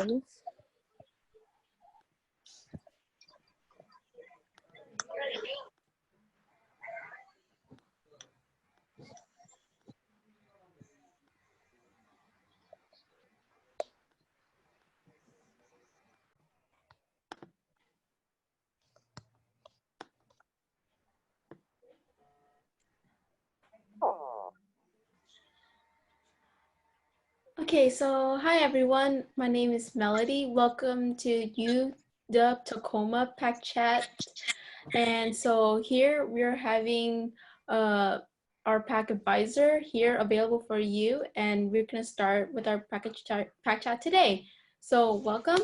questions? Okay, so hi everyone. My name is Melody. Welcome to the Tacoma Pack Chat. And so here we're having our pack advisor here available for you, and we're gonna start with our pack chat today. So welcome.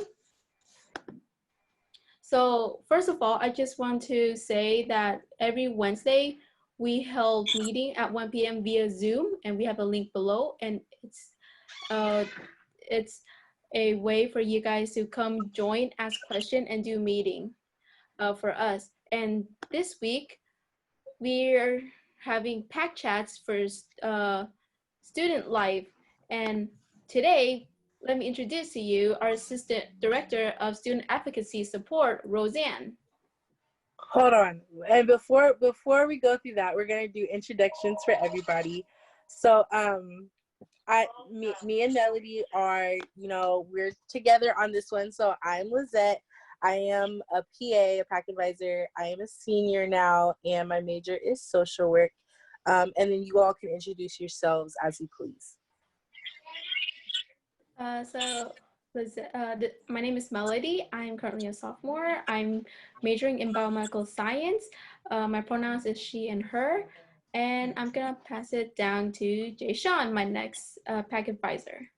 So first of all, I just want to say that every Wednesday we held meeting at 1 p.m. via Zoom, and we have a link below, and it's a way for you guys to come join, ask question, and do meeting for us. And this week, we're having pack chats for student life. And today, let me introduce to you our Assistant Director of Student Advocacy Support, Roseann. Hold on. And before we go through that, we're going to do introductions for everybody. So me and Melody are, we're together on this one. So I'm Lizette. I am a PA, a pack advisor. I am a senior now, and my major is social work. And then you all can introduce yourselves as you please. My name is Melody. I'm currently a sophomore. I'm majoring in biomedical science. My pronouns is she and her. And I'm gonna pass it down to Jay Sean, my next pack advisor.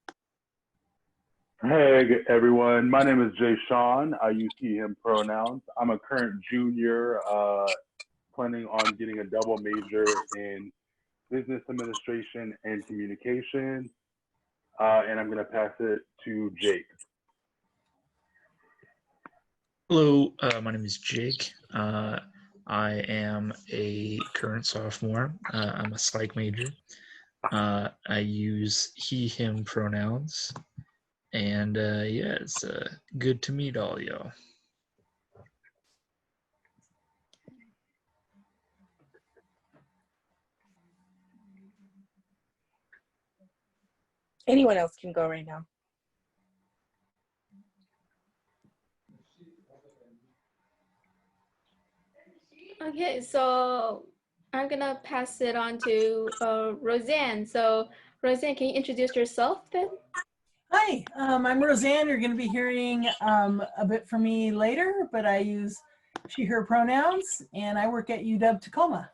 Hey everyone, my name is Jay Sean. I use he, him pronouns. I'm a current junior, planning on getting a double major in business administration and communication. And I'm gonna pass it to Jake. Hello, my name is Jake. I am a current sophomore. I'm a psych major. I use he, him pronouns. And yeah, it's good to meet all y'all. Anyone else can go right now. Okay, so I'm gonna pass it on to Roseann. So Roseann, can you introduce yourself then? Hi, I'm Roseann. You're going to be hearing a bit from me later, but I use she, her pronouns, and I work at UW Tacoma.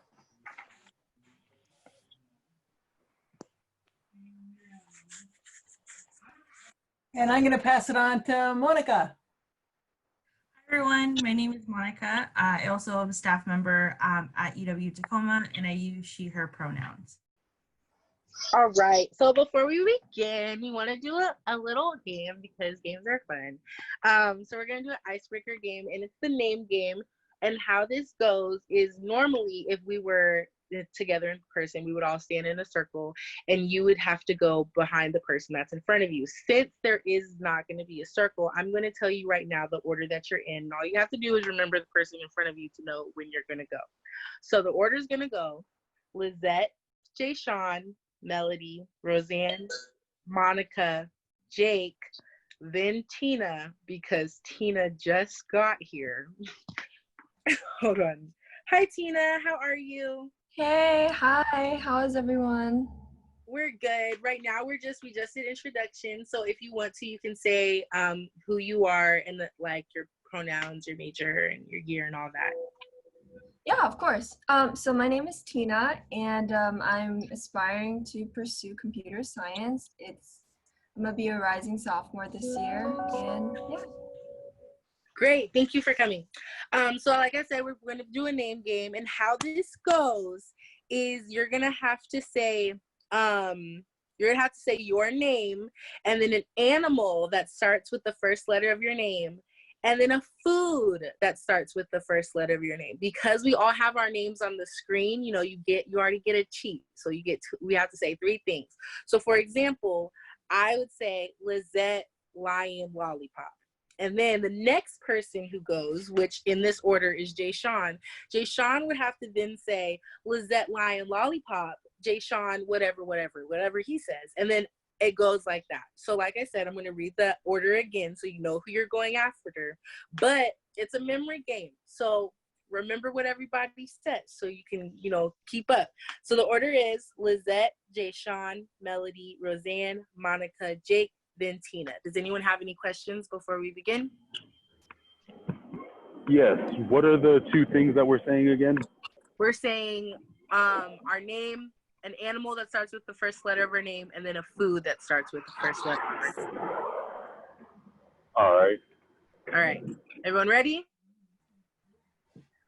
And I'm going to pass it on to Monika. Hi everyone, my name is Monika. I also am a staff member at UW Tacoma, and I use she, her pronouns. All right, so before we begin, we want to do a little game because games are fun. So we're going to do an icebreaker game, and it's the name game. And how this goes is normally if we were together in person, we would all stand in a circle, and you would have to go behind the person that's in front of you. Since there is not going to be a circle, I'm going to tell you right now the order that you're in. And all you have to do is remember the person in front of you to know when you're going to go. So the order is going to go Lizette, Jay Sean, Melody, Roseann, Monika, Jake, then Tina, because Tina just got here. Hold on. Hi, Tina. How are you? Hey, hi. How is everyone? We're good. Right now, we just did introduction. So if you want to, you can say who you are and like your pronouns, your major, and your year, and all that. Yeah, of course. So my name is Tina, and I'm aspiring to pursue computer science. I'm gonna be a rising sophomore this year, and yeah. Great, thank you for coming. So like I said, we're gonna do a name game, and how this goes is you're gonna have to say your name, and then an animal that starts with the first letter of your name, and then a food that starts with the first letter of your name. Because we all have our names on the screen, you already get a cheat. So we have to say 3 things. So for example, I would say Lizette Lion, Lollipop. And then the next person who goes, which in this order is Jay Sean. Jay Sean would have to then say Lizette, Lion, Lollipop, Jay Sean, whatever he says. And then it goes like that. So like I said, I'm going to read the order again so you know who you're going after. But it's a memory game. So remember what everybody says so you can, keep up. So the order is Lizette, Jay Sean, Melody, Roseann, Monika, Jake, then Tina. Does anyone have any questions before we begin? Yes. What are the two things that we're saying again? We're saying our name, an animal that starts with the first letter of our name, and then a food that starts with the first letter of our name. All right. All right. Everyone ready?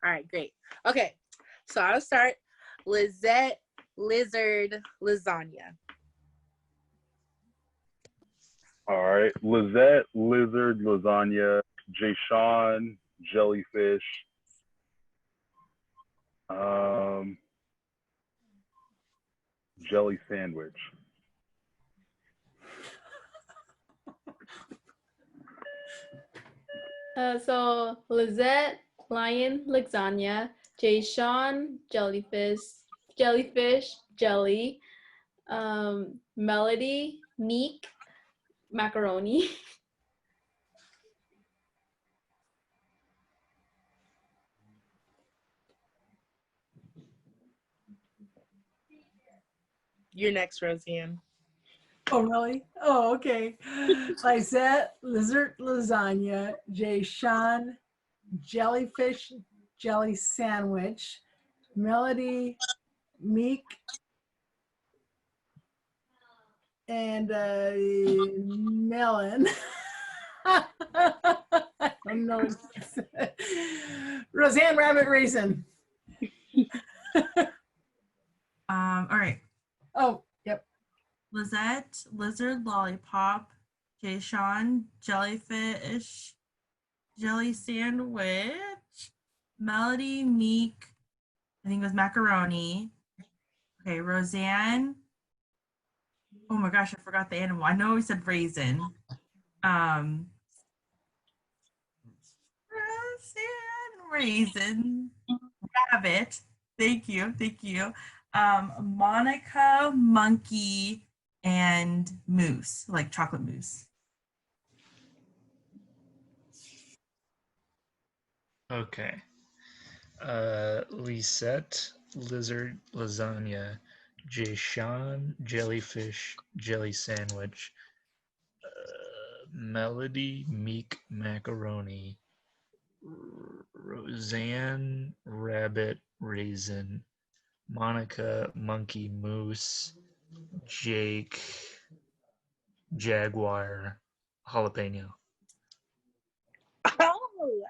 All right, great. Okay. So I'll start. Lizette, lizard, lasagna. All right. Lizette, lizard, lasagna. Jay Sean, jellyfish. Jelly sandwich. So Lizette, lion, lasagna. Jay Sean, jellyfish, jelly. Melody, meek, macaroni. You're next, Roseann. Oh, really? Oh, okay. Lizette, lizard, lasagna. Jay Sean, jellyfish, jelly sandwich. Melody, meek, and melon. I don't know what she said. Roseann, rabbit, raisin. All right. Oh, yep. Lizette, lizard, lollipop. Jay Sean, jellyfish, jelly sandwich. Melody, meek, I think it was macaroni. Okay, Roseann. Oh my gosh, I forgot the animal. I know we said raisin. Roseann, raisin, rabbit. Thank you. Monika, monkey, and mousse, like chocolate mousse. Okay. Lisette, lizard, lasagna. Jay Sean, jellyfish, jelly sandwich. Melody, meek, macaroni. Roseann, rabbit, raisin. Monika, monkey, moose. Jake, jaguar, jalapeno. Oh,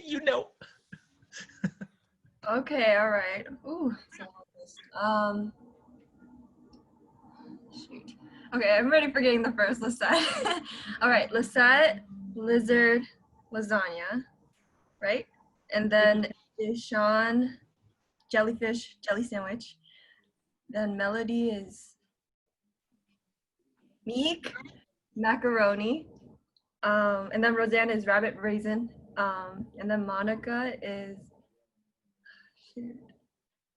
You know. Okay, all right. Ooh. Shoot. Okay, I'm ready for getting the first Lisette. All right, Lisette, lizard, lasagna, right? And then Sean, jellyfish, jelly sandwich. Then Melody is meek, macaroni. And then Roseann is rabbit raisin. And then Monika is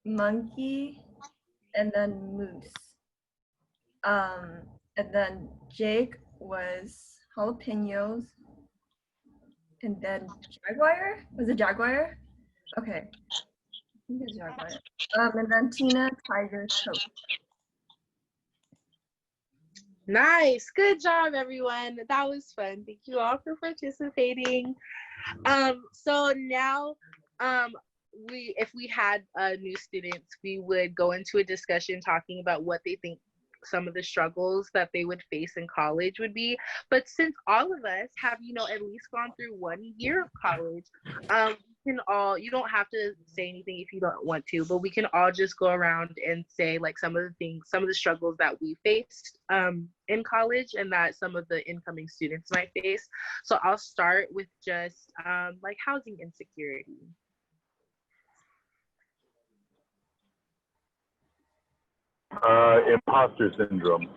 monkey, and then moose. And then Jake was jalapenos, and then jaguar? Was it jaguar? Okay. I think it's jaguar. And then Tina, tiger, coat. nice. Good job, everyone. That was fun. Thank you all for participating. So now, if we had new students, we would go into a discussion talking about what they think some of the struggles that they would face in college would be. But since all of us have, at least gone through 1 year of college, you don't have to say anything if you don't want to, but we can all just go around and say like some of the struggles that we faced in college and that some of the incoming students might face. So I'll start with just like housing insecurity. Imposter syndrome.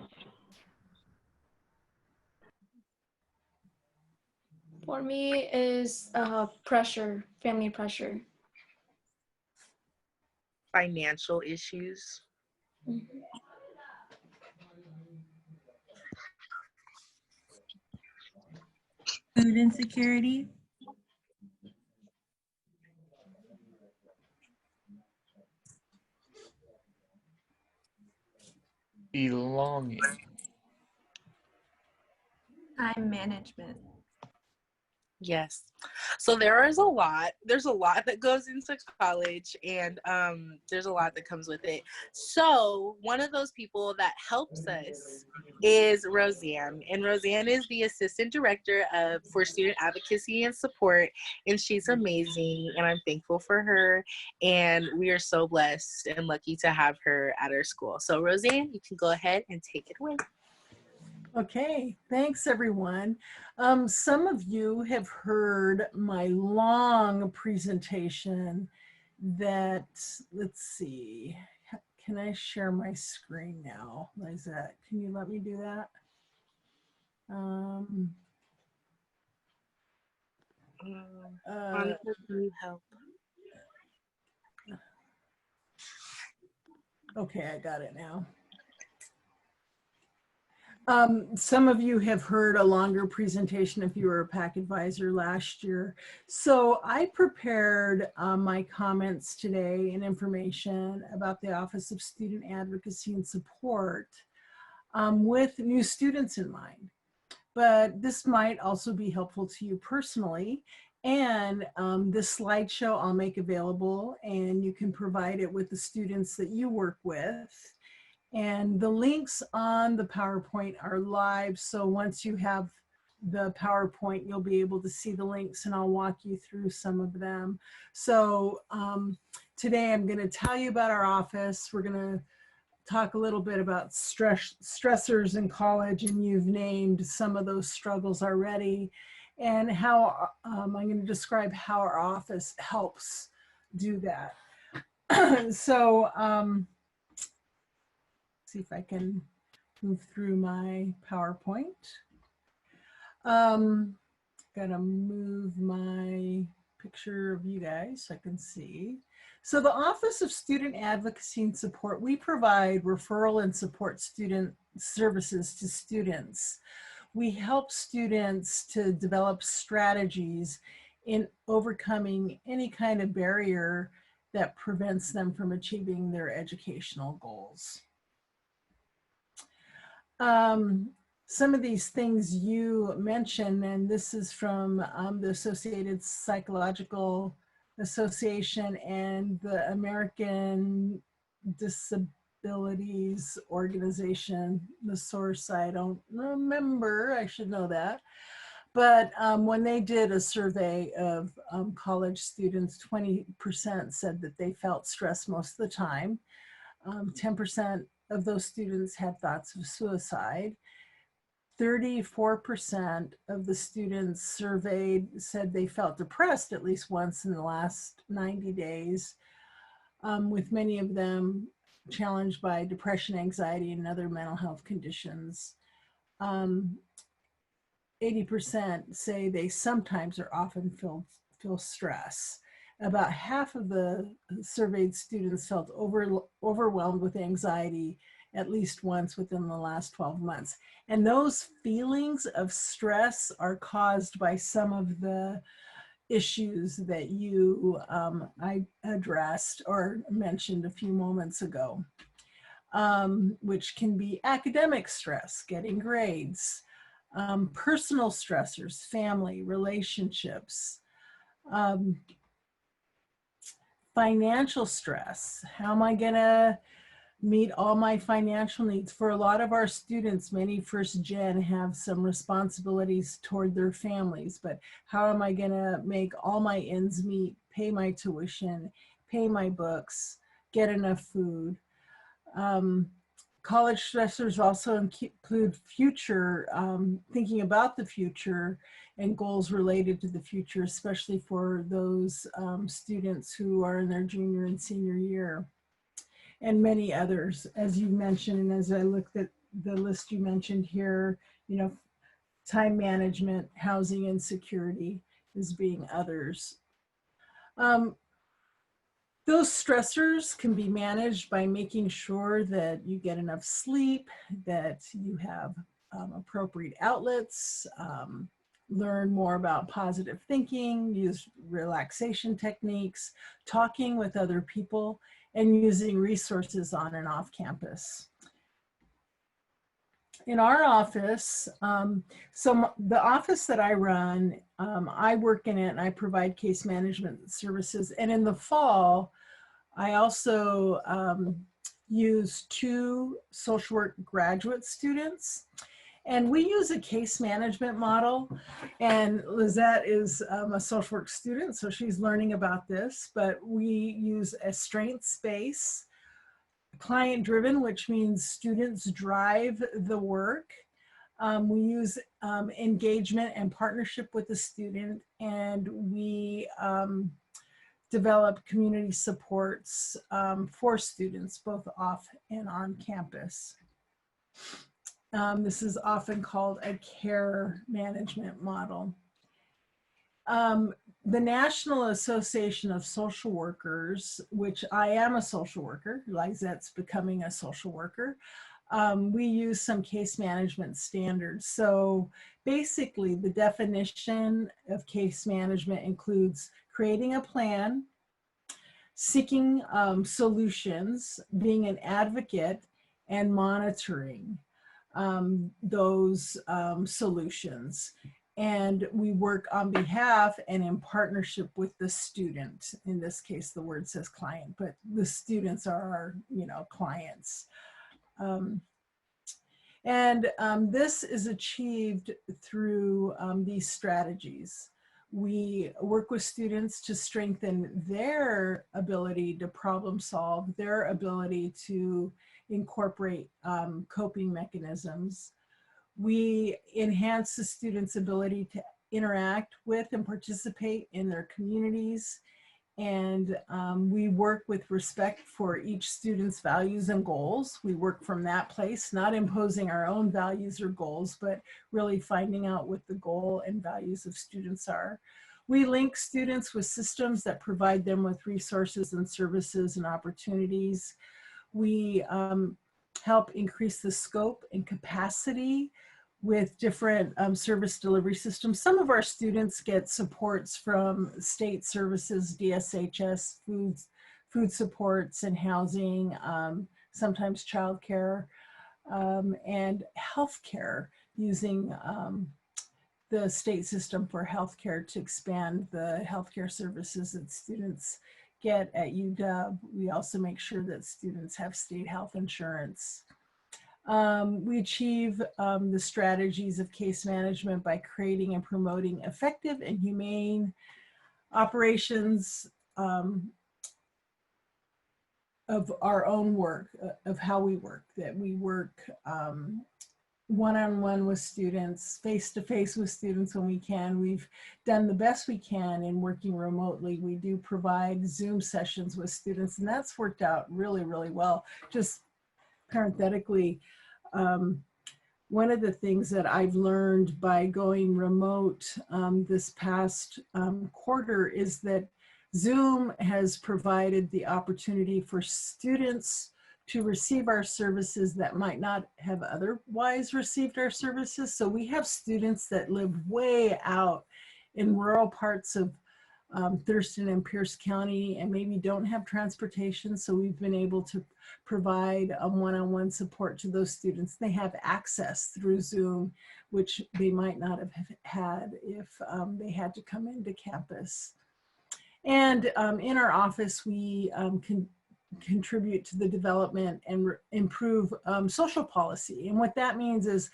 For me is pressure, family pressure. Financial issues. Mhm. Food insecurity. Belonging. Time management. Yes. So there's a lot that goes into college, and there's a lot that comes with it. So one of those people that helps us is Roseann, and Roseann is the assistant director for student advocacy and support, and she's amazing, and I'm thankful for her, and we are so blessed and lucky to have her at our school. So Roseann, you can go ahead and take it away. Okay, thanks everyone. Some of you have heard my long presentation that, let's see, can I share my screen now? Lizette, can you let me do that? Monika, can you help? Okay, I got it now. Some of you have heard a longer presentation if you were a PAC advisor last year. So I prepared my comments today and information about the Office of Student Advocacy and Support with new students in mind. But this might also be helpful to you personally. And this slideshow I'll make available, and you can provide it with the students that you work with. And the links on the PowerPoint are live. So once you have the PowerPoint, you'll be able to see the links, and I'll walk you through some of them. So today I'm going to tell you about our office. We're going to talk a little bit about stressors in college, and you've named some of those struggles already, and how I'm going to describe how our office helps do that. So see if I can move through my PowerPoint. Gotta move my picture of you guys so I can see. So the Office of Student Advocacy and Support, we provide referral and support student services to students. We help students to develop strategies in overcoming any kind of barrier that prevents them from achieving their educational goals. Some of these things you mentioned, and this is from the Associated Psychological Association and the American Disabilities Organization, the source I don't remember, I should know that. But when they did a survey of college students, 20% said that they felt stressed most of the time. 10% of those students had thoughts of suicide. 34% of the students surveyed said they felt depressed at least once in the last 90 days, with many of them challenged by depression, anxiety, and other mental health conditions. 80% say they sometimes or often feel stress. About half of the surveyed students felt overwhelmed with anxiety at least once within the last 12 months. And those feelings of stress are caused by some of the issues that you I addressed or mentioned a few moments ago, which can be academic stress, getting grades, personal stressors, family, relationships, financial stress. How am I gonna meet all my financial needs? For a lot of our students, many first gen have some responsibilities toward their families, but how am I gonna make all my ends meet, pay my tuition, pay my books, get enough food? College stressors also include future, thinking about the future and goals related to the future, especially for those students who are in their junior and senior year, and many others, as you mentioned, and as I looked at the list you mentioned here, you know, time management, housing insecurity as being others. Those stressors can be managed by making sure that you get enough sleep, that you have appropriate outlets, learn more about positive thinking, use relaxation techniques, talking with other people, and using resources on and off campus. In our office, the office that I run, I work in it and I provide case management services. And in the fall, I also use 2 social work graduate students. And we use a case management model. And Lizette is a social work student, so she's learning about this. But we use a strengths-based, client-driven, which means students drive the work. We use engagement and partnership with the student, and we develop community supports for students, both off and on campus. This is often called a care management model. The National Association of Social Workers, which I am a social worker, Lizette's becoming a social worker, we use some case management standards. So basically, the definition of case management includes creating a plan, seeking solutions, being an advocate, and monitoring those solutions. And we work on behalf and in partnership with the student. In this case, the word says client, but the students are our, clients. This is achieved through these strategies. We work with students to strengthen their ability to problem solve, their ability to incorporate coping mechanisms. We enhance the students' ability to interact with and participate in their communities. And we work with respect for each student's values and goals. We work from that place, not imposing our own values or goals, but really finding out what the goal and values of students are. We link students with systems that provide them with resources and services and opportunities. We help increase the scope and capacity with different service delivery systems. Some of our students get supports from state services, DSHS, food supports and housing, sometimes childcare, and healthcare, using the state system for healthcare to expand the healthcare services that students get at UW. We also make sure that students have state health insurance. We achieve the strategies of case management by creating and promoting effective and humane operations of our own work, of how we work, that we work one-on-one with students, face-to-face with students when we can. We've done the best we can in working remotely. We do provide Zoom sessions with students, and that's worked out really, really well. Just parenthetically, one of the things that I've learned by going remote this past quarter is that Zoom has provided the opportunity for students to receive our services that might not have otherwise received our services. So we have students that live way out in rural parts of Thurston and Pierce County and maybe don't have transportation. So we've been able to provide one-on-one support to those students. They have access through Zoom, which they might not have had if they had to come into campus. And in our office, we can contribute to the development and improve social policy. And what that means is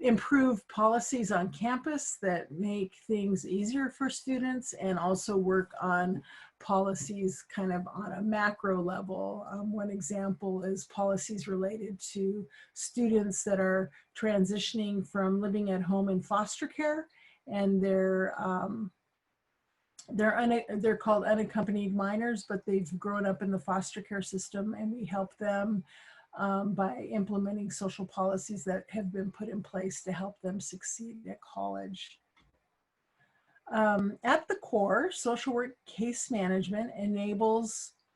improve policies on campus that make things easier for students, and also work on policies kind of on a macro level. One example is policies related to students that are transitioning from living at home in foster care, and they're called unaccompanied minors, but they've grown up in the foster care system, and we help them by implementing social policies that have been put in place to help them succeed at college. At the core, social work case management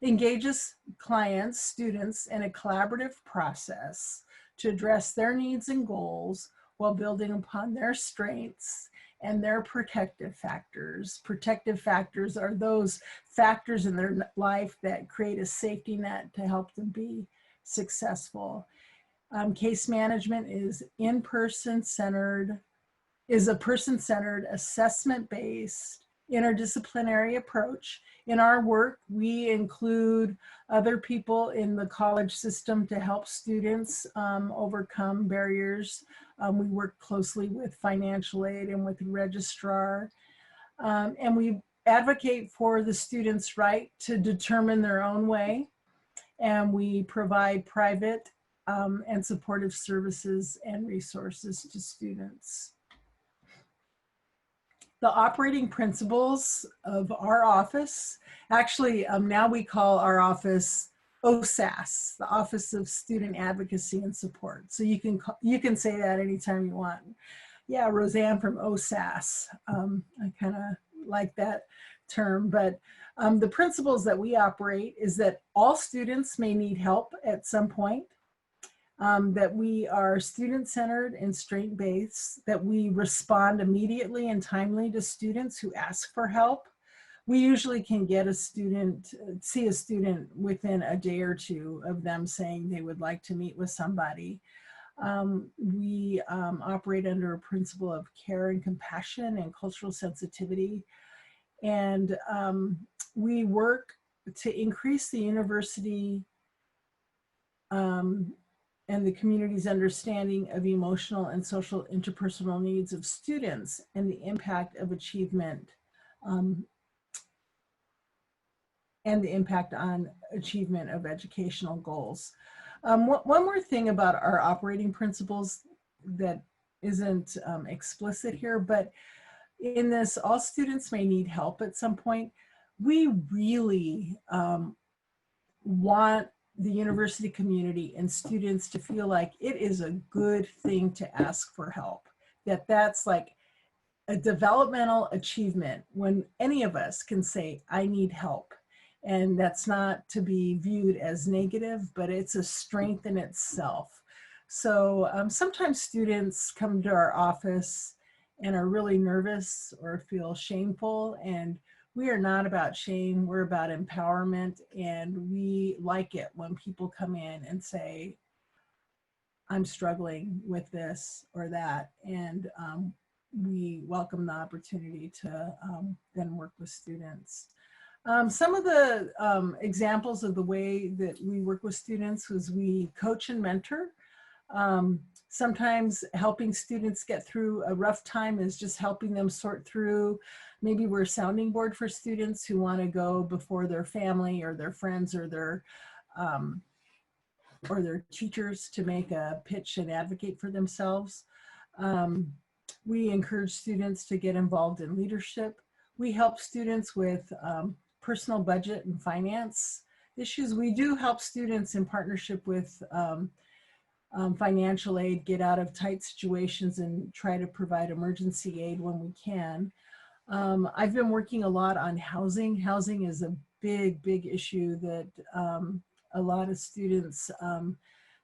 engages clients, students in a collaborative process to address their needs and goals while building upon their strengths and their protective factors. Protective factors are those factors in their life that create a safety net to help them be successful. Case management is a person-centered, assessment-based, interdisciplinary approach. In our work, we include other people in the college system to help students overcome barriers. We work closely with financial aid and with the registrar. And we advocate for the students' right to determine their own way. And we provide private and supportive services and resources to students. The operating principles of our office, actually now we call our office OSAS, the Office of Student Advocacy and Support. So you can say that anytime you want. Yeah, Roseann from OSAS. I kind of like that term, but the principles that we operate is that all students may need help at some point. That we are student-centered and strength-based, that we respond immediately and timely to students who ask for help. We usually can get see a student within a day or two of them saying they would like to meet with somebody. We operate under a principle of care and compassion and cultural sensitivity. And we work to increase the university and the community's understanding of emotional and social interpersonal needs of students and the impact of achievement and the impact on achievement of educational goals. One more thing about our operating principles that isn't explicit here, but in this, all students may need help at some point. We really want the university community and students to feel like it is a good thing to ask for help, that's like a developmental achievement when any of us can say, I need help. And that's not to be viewed as negative, but it's a strength in itself. So sometimes students come to our office and are really nervous or feel shameful, and we are not about shame, we're about empowerment, and we like it when people come in and say, I'm struggling with this or that, and we welcome the opportunity to then work with students. Some of the examples of the way that we work with students was we coach and mentor. Sometimes helping students get through a rough time is just helping them sort through. Maybe we're a sounding board for students who want to go before their family or their friends or their teachers to make a pitch and advocate for themselves. We encourage students to get involved in leadership. We help students with personal budget and finance issues. We do help students in partnership with financial aid get out of tight situations and try to provide emergency aid when we can. I've been working a lot on housing. Housing is a big issue that a lot of students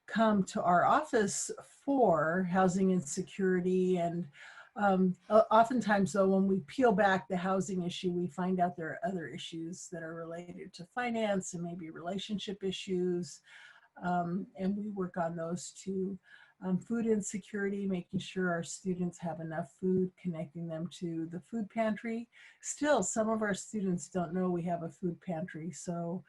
come to our office for, housing insecurity. And oftentimes though, when we peel back the housing issue, we find out there are other issues that are related to finance and maybe relationship issues. And we work on those too. Food insecurity, making sure our students have enough food, connecting them to the food pantry. Still, some of our students don't know we have a food pantry, so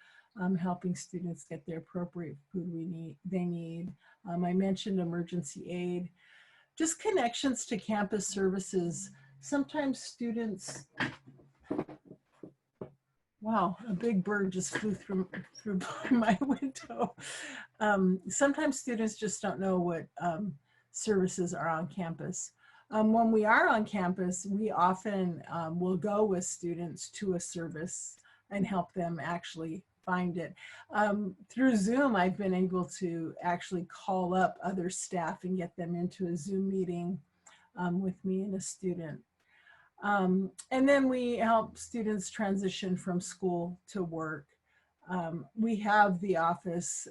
helping students get the appropriate food they need. I mentioned emergency aid. Just connections to campus services. Sometimes students, wow, a big bird just flew through my window. Sometimes students just don't know what services are on campus. When we are on campus, we often will go with students to a service and help them actually find it. Through Zoom, I've been able to actually call up other staff and get them into a Zoom meeting with me and a student. And then we help students transition from school to work. We have the office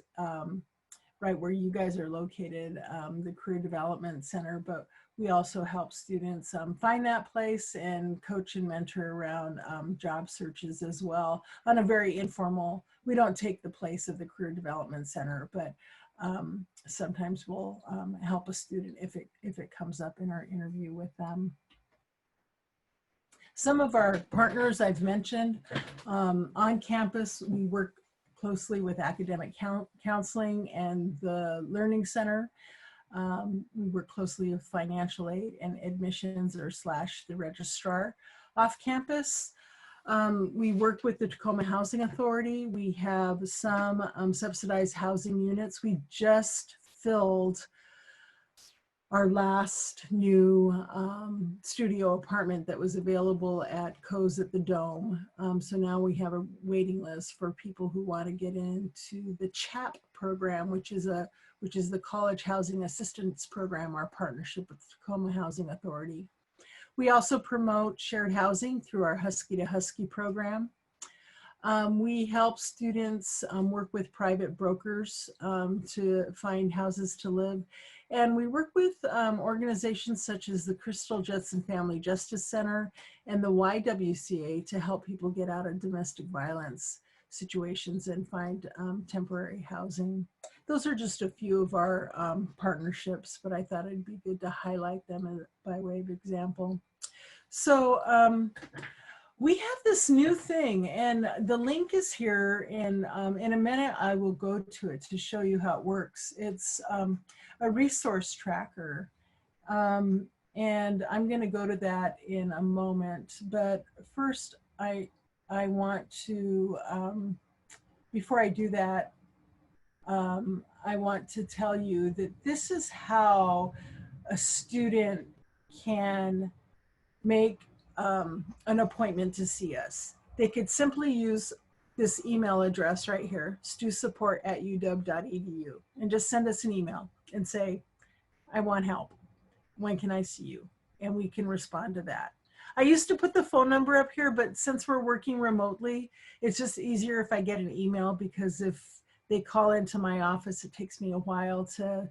right where you guys are located, the Career Development Center, but we also help students find that place and coach and mentor around job searches as well on a very informal. We don't take the place of the Career Development Center, but sometimes we'll help a student if it comes up in our interview with them. Some of our partners I've mentioned on campus, we work closely with academic counseling and the Learning Center. We work closely with financial aid and admissions or / the registrar. Off campus, we work with the Tacoma Housing Authority. We have some subsidized housing units. We just filled our last new studio apartment that was available at Co's at the Dome. So now we have a waiting list for people who want to get into the CHAP program, which is the College Housing Assistance Program, our partnership with the Tacoma Housing Authority. We also promote shared housing through our Husky to Husky program. We help students work with private brokers to find houses to live. And we work with organizations such as the Crystal Judson Family Justice Center and the YWCA to help people get out of domestic violence situations and find temporary housing. Those are just a few of our partnerships, but I thought it'd be good to highlight them by way of example. So we have this new thing, and the link is here, and in a minute I will go to it to show you how it works. It's a resource tracker, and I'm going to go to that in a moment. But first, I want to, before I do that, I want to tell you that this is how a student can make an appointment to see us. They could simply use this email address right here, stusupport@uw.edu, and just send us an email and say, I want help. When can I see you? And we can respond to that. I used to put the phone number up here, but since we're working remotely, it's just easier if I get an email, because if they call into my office, it takes me a while to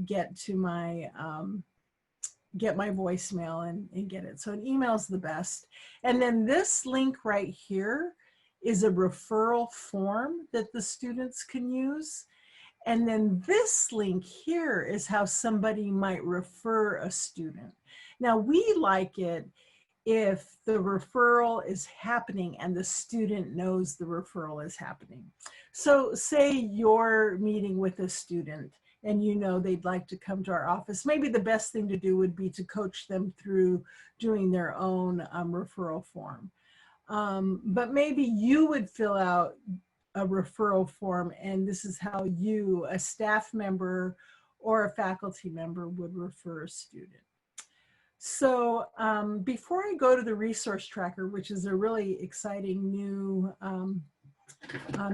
get to my get my voicemail and get it. So an email is the best. And then this link right here is a referral form that the students can use. And then this link here is how somebody might refer a student. Now we like it if the referral is happening and the student knows the referral is happening. So say you're meeting with a student and you know they'd like to come to our office. Maybe the best thing to do would be to coach them through doing their own referral form. But maybe you would fill out a referral form, and this is how you, a staff member or a faculty member, would refer a student. So before I go to the resource tracker, which is a really exciting new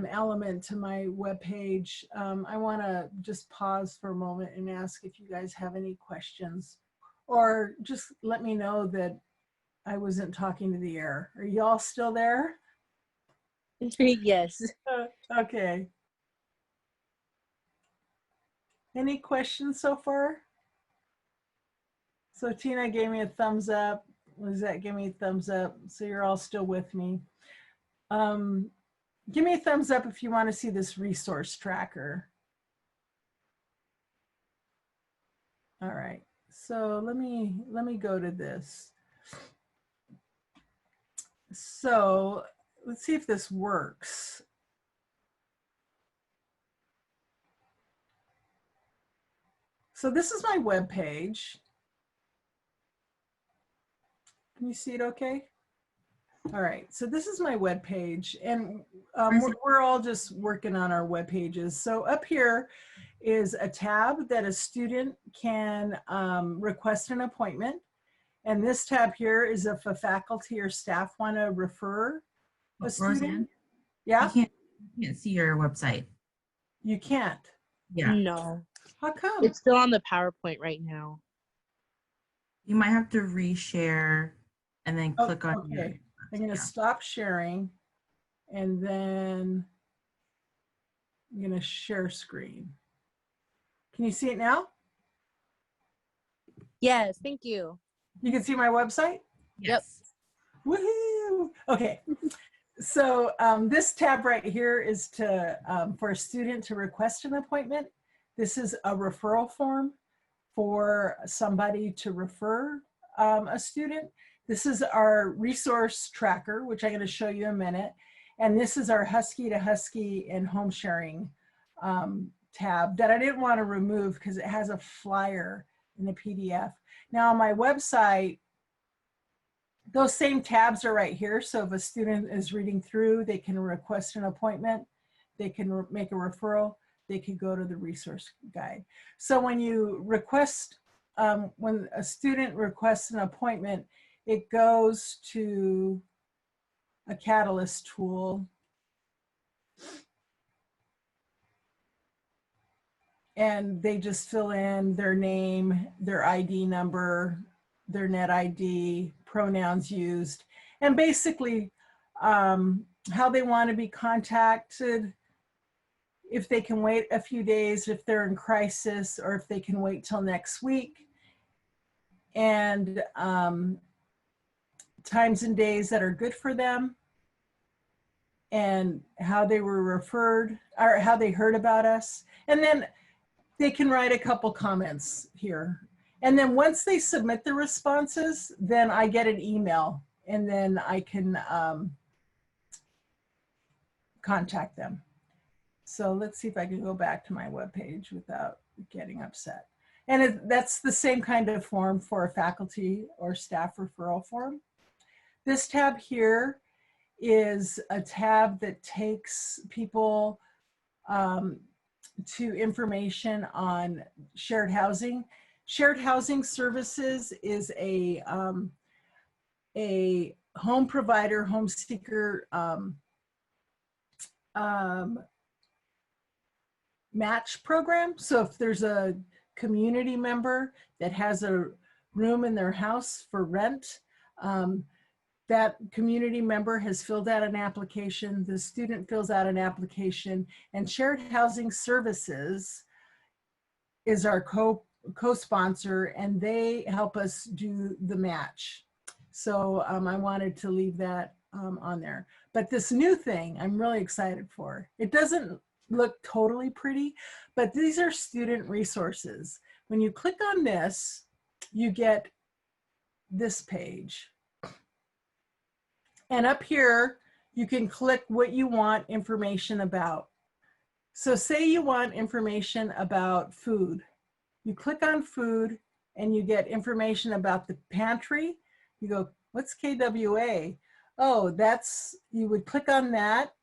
element to my webpage, I want to just pause for a moment and ask if you guys have any questions, or just let me know that I wasn't talking to the air. Are y'all still there? Yes. Okay. Any questions so far? So Tina gave me a thumbs up. Lizette gave me a thumbs up. So you're all still with me. Give me a thumbs up if you want to see this resource tracker. All right. So let me go to this. So let's see if this works. So this is my web page. Can you see it okay? All right, so this is my web page, and we're all just working on our web pages. So up here is a tab that a student can request an appointment. And this tab here is if a faculty or staff want to refer a student. Roseann, Yeah. I can't see your website. You can't. Yeah. No, How come? it's still on the PowerPoint right now. You might have to reshare and then Oh, click on okay. I'm going to yeah. stop sharing and then I'm going to share screen. Can you see it now? Yes, thank you. You can see my website? Yes. Woohoo! Okay. So this tab right here is to for a student to request an appointment. This is a referral form for somebody to refer a student. This is our resource tracker, which I'm going to show you in a minute. And this is our Husky to Husky and home sharing tab that I didn't want to remove because it has a flyer in the PDF. Now on my website, those same tabs are right here. So if a student is reading through, they can request an appointment, they can make a referral, they could go to the resource guide. So when you request, when a student requests an appointment, it goes to a Catalyst tool. And they just fill in their name, their ID number, their net ID, pronouns used, and basically how they want to be contacted, if they can wait a few days, if they're in crisis, or if they can wait till next week, and times and days that are good for them, and how they were referred, or how they heard about us. And then they can write a couple comments here. And then once they submit the responses, then I get an email and then I can contact them. So let's see if I can go back to my webpage without getting upset. And that's the same kind of form for a faculty or staff referral form. This tab here is a tab that takes people to information on shared housing. Shared housing services is a home provider, home seeker match program. So if there's a community member that has a room in their house for rent, that community member has filled out an application, the student fills out an application, and Shared Housing Services is our co-sponsor, and they help us do the match. So I wanted to leave that on there. But this new thing I'm really excited for. It doesn't look totally pretty, but these are student resources. When you click on this, you get this page. And up here, you can click what you want information about. So say you want information about food. You click on food and you get information about the pantry. You go, what's KWA? Oh, you would click on that.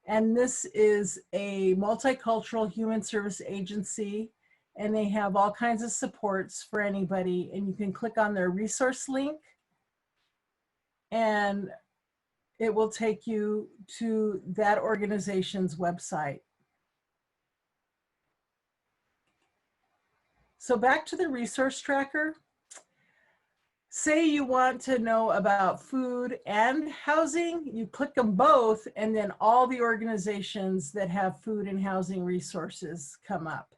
And this is a multicultural human service agency. And they have all kinds of supports for anybody. And you can click on their resource link. And it will take you to that organization's website. So back to the resource tracker. Say you want to know about food and housing, you click them both, and then all the organizations that have food and housing resources come up.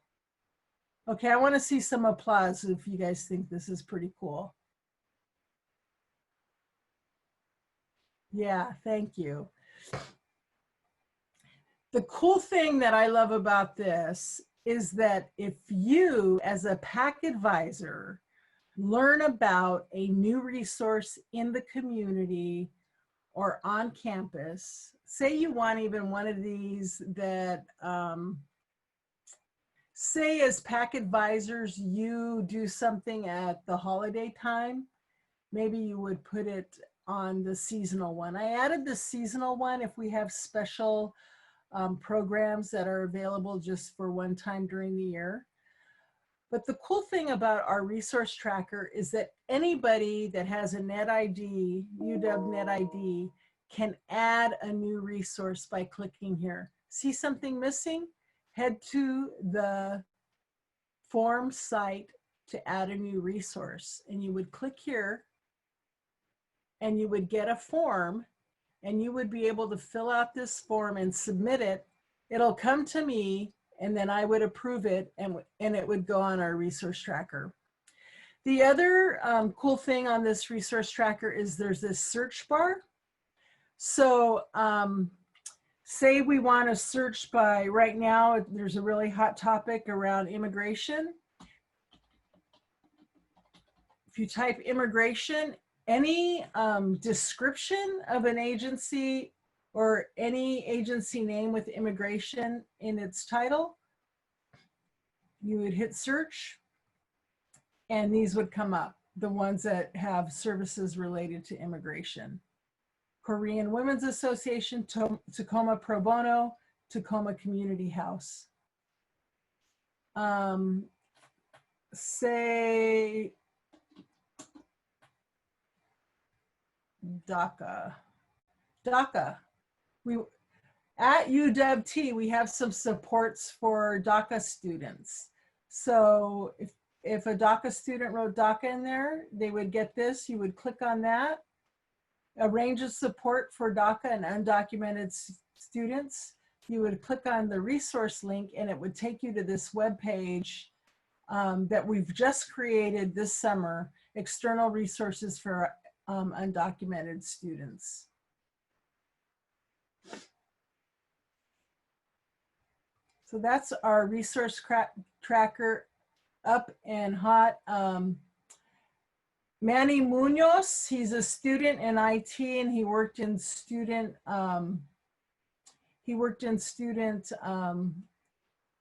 Okay, I want to see some applause if you guys think this is pretty cool. Yeah, thank you. The cool thing that I love about this is that if you, as a PAC advisor, learn about a new resource in the community or on campus, say you want even one of these that, say as PAC advisors, you do something at the holiday time, maybe you would put it on the seasonal one. I added the seasonal one if we have special programs that are available just for one time during the year. But the cool thing about our resource tracker is that anybody that has a net ID, UW net ID, can add a new resource by clicking here. See something missing? Head to the form site to add a new resource. And you would click here and you would get a form and you would be able to fill out this form and submit it. It'll come to me and then I would approve it and it would go on our resource tracker. The other cool thing on this resource tracker is there's this search bar. So say we want to search by, right now, there's a really hot topic around immigration. If you type immigration, any description of an agency or any agency name with immigration in its title, you would hit search and these would come up, the ones that have services related to immigration. Korean Women's Association, Tacoma Pro Bono, Tacoma Community House. Say DACA. At UW-T, we have some supports for DACA students. So if a DACA student wrote DACA in there, they would get this. You would click on that. A range of support for DACA and undocumented students. You would click on the resource link and it would take you to this web page that we've just created this summer, external resources for undocumented students. So that's our resource tracker, up and hot. Manny Munoz, he's a student in IT and he worked in student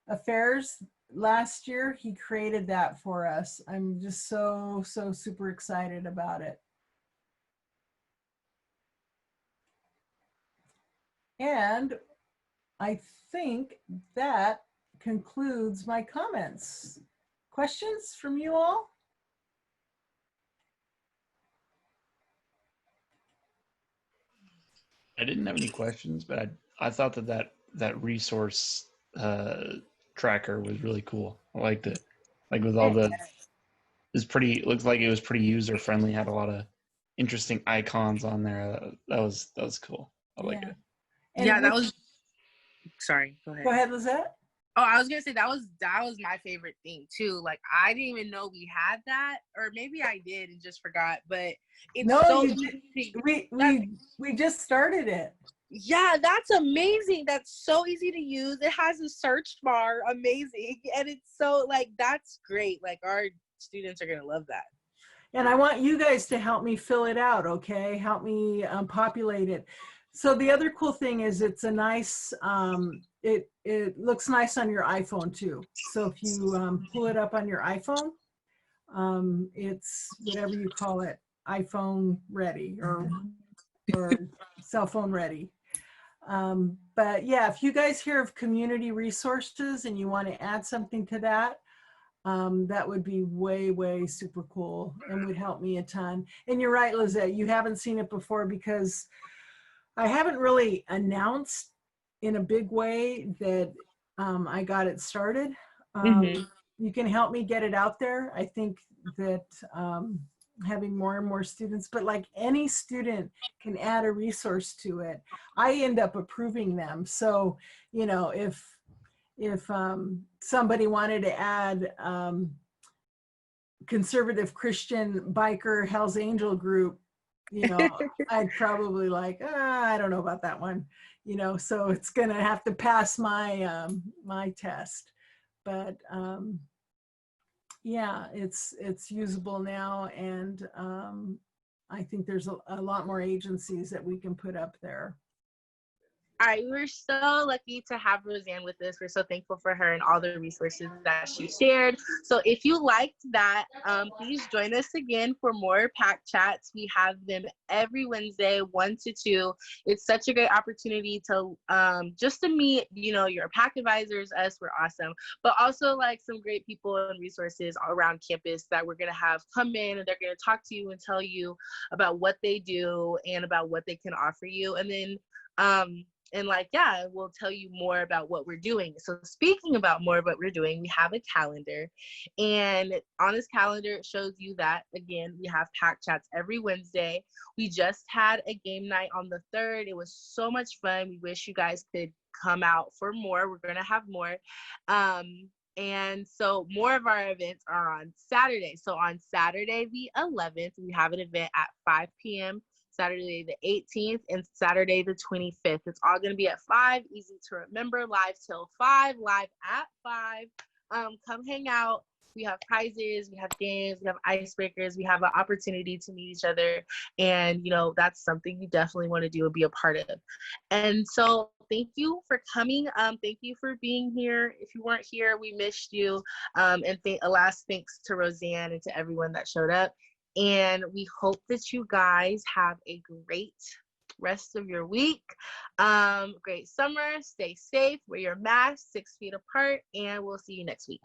affairs last year. He created that for us. I'm just so super excited about it. And I think that concludes my comments. Questions from you all? I didn't have any questions, but I thought that resource tracker was really cool. I liked it. Like with all the, it looks like it was pretty user friendly. Had a lot of interesting icons on there. That was cool. I liked it. And yeah, that was. Sorry, go ahead. Go ahead, Lizette. Oh, I was gonna say that was my favorite thing too. Like I didn't even know we had that, or maybe I did and just forgot. But it's so easy. We just started it. Yeah, that's amazing. That's so easy to use. It has a search bar, amazing, and it's so like that's great. Like our students are gonna love that. And I want you guys to help me fill it out, okay? Help me populate it. So the other cool thing is it's a nice, it looks nice on your iPhone too. So if you pull it up on your iPhone, it's whatever you call it, iPhone ready or cell phone ready. But yeah, if you guys hear of community resources and you want to add something to that, that would be way super cool and would help me a ton. And you're right, Lizette, you haven't seen it before because I haven't really announced in a big way that I got it started. You can help me get it out there. I think that having more and more students, but like any student can add a resource to it. I end up approving them. So, you know, if somebody wanted to add conservative Christian biker Hell's Angel group, you know, I'd probably like, I don't know about that one, you know, so it's going to have to pass my, my test. But yeah, it's usable now. And I think there's a lot more agencies that we can put up there. All right, we're so lucky to have Roseann with us. We're so thankful for her and all the resources that she shared. So if you liked that, please join us again for more PAC chats. We have them every Wednesday, 1 to 2. It's such a great opportunity to just to meet, you know, your PAC advisors. Us, we're awesome, but also like some great people and resources around campus that we're gonna have come in and they're gonna talk to you and tell you about what they do and about what they can offer you. And then like, yeah, we'll tell you more about what we're doing. So speaking about more of what we're doing, we have a calendar, and on this calendar it shows you that, again, we have pack chats every Wednesday. We just had a game night on the 3rd. It was so much fun. We wish you guys could come out for more. We're gonna have more. And so more of our events are on Saturday. So on Saturday the 11th, we have an event at 5 p.m., Saturday the 18th, and Saturday the 25th. It's all going to be at 5, easy to remember, live till 5, live at 5. Come hang out. We have prizes, we have games, we have icebreakers, we have an opportunity to meet each other. And, you know, that's something you definitely want to do and be a part of. And so thank you for coming. Thank you for being here. If you weren't here, we missed you. And a last thanks to Roseann and to everyone that showed up. And we hope that you guys have a great rest of your week. Great summer. Stay safe. Wear your mask 6 feet apart. And we'll see you next week.